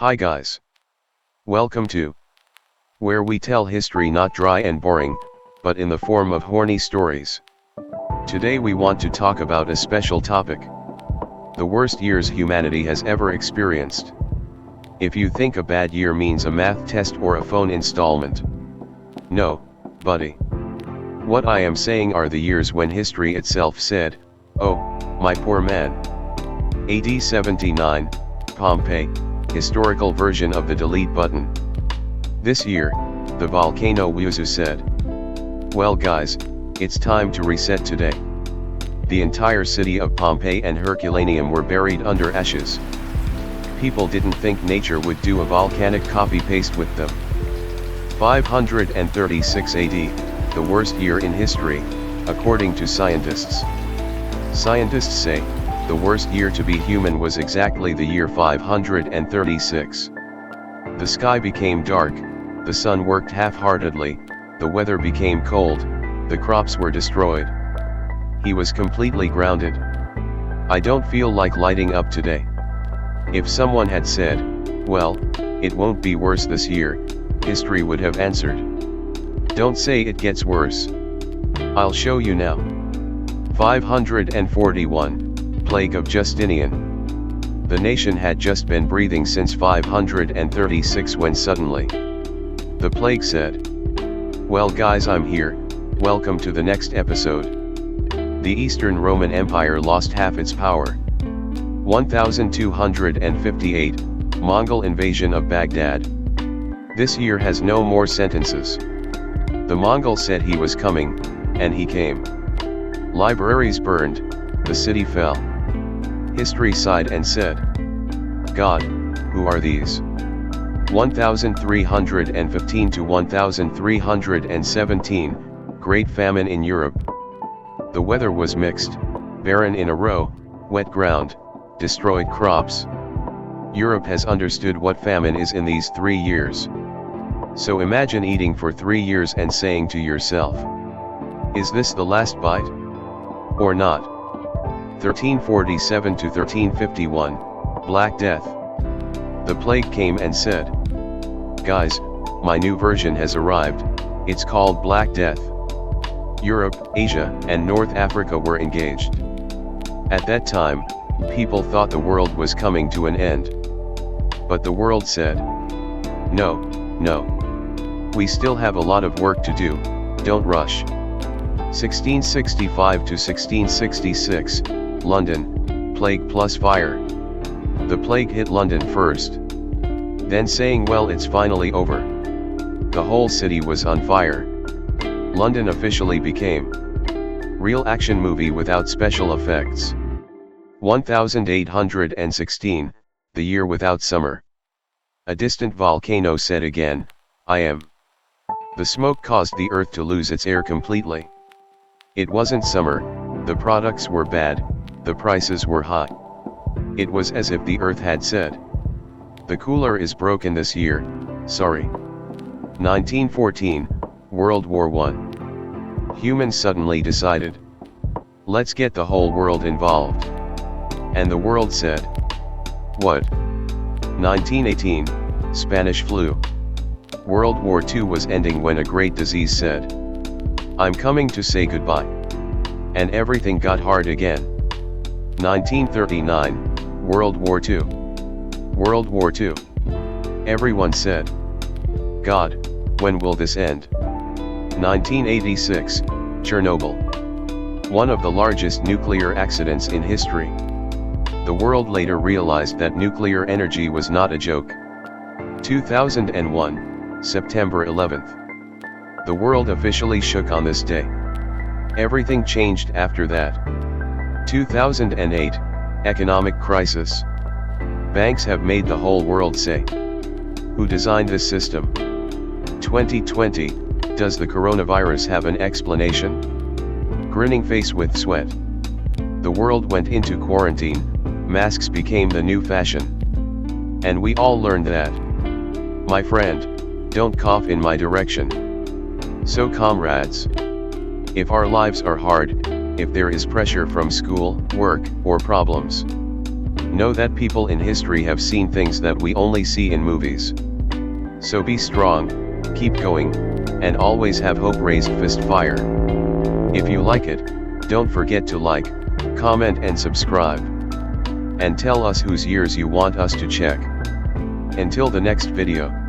Hi guys. Welcome to where we tell history not dry and boring, but in the form of horny stories. Today we want to talk about a special topic. The worst years humanity has ever experienced. If you think a bad year means a math test or a phone installment. No, buddy. What I am saying are the years when history itself said, "Oh, my poor man." AD 79, Pompeii, historical version of the delete button. This year, the volcano Wuzu said, "Well guys, it's time to reset today." The entire city of Pompeii and Herculaneum were buried under ashes. People didn't think nature would do a volcanic copy-paste with them. 536 AD, the worst year in history, according to scientists. Scientists say, the worst year to be human was exactly the year 536. The sky became dark, the sun worked half-heartedly, the weather became cold, the crops were destroyed. He was completely grounded. I don't feel like lighting up today. If someone had said, well, it won't be worse this year, history would have answered. Don't say it gets worse. I'll show you now. 541, Plague of Justinian. The nation had just been breathing since 536 when suddenly the plague said, "Well guys, I'm here, welcome to the next episode." The Eastern Roman Empire lost half its power. 1258, Mongol invasion of Baghdad. This year has no more sentences. The Mongol said he was coming, and he came. Libraries burned, the city fell. History sighed and said, "God, who are these?" 1315 to 1317, Great Famine in Europe. The weather was mixed, barren in a row, wet ground, destroyed crops. Europe has understood what famine is in these 3 years. So imagine eating for 3 years and saying to yourself, is this the last bite? Or not? 1347 to 1351, Black Death. The plague came and said, "Guys, my new version has arrived, it's called Black Death." Europe, Asia, and North Africa were engaged. At that time, people thought the world was coming to an end. But the world said, no, no. We still have a lot of work to do, don't rush. 1665 to 1666, London, plague plus fire. The plague hit London first. Then saying, well, it's finally over. The whole city was on fire. London officially became real action movie without special effects. 1816, the year without summer. A distant volcano said again, I am. The smoke caused the earth to lose its air completely. It wasn't summer, the products were bad, the prices were high. It was as if the earth had said, the cooler is broken this year, sorry. 1914, World War I. Humans suddenly decided, let's get the whole world involved. And the world said, what? 1918, Spanish flu. World War II was ending when a great disease said, I'm coming to say goodbye. And everything got hard again. 1939, World War II. World War II. Everyone said, God, when will this end? 1986, Chernobyl. One of the largest nuclear accidents in history. The world later realized that nuclear energy was not a joke. 2001, September 11th. The world officially shook on this day. Everything changed after that. 2008, economic crisis. Banks have made the whole world say, who designed this system? 2020, does the coronavirus have an explanation? Grinning face with sweat. The world went into quarantine, masks became the new fashion. And we all learned that. My friend, don't cough in my direction. So comrades, if our lives are hard, if there is pressure from school, work, or problems, Know that people in history have seen things that we only see in movies. So be strong, keep going, and always have hope. Raised fist fire. If you like it, don't forget to like, comment and subscribe. And tell us whose years you want us to check. Until the next video.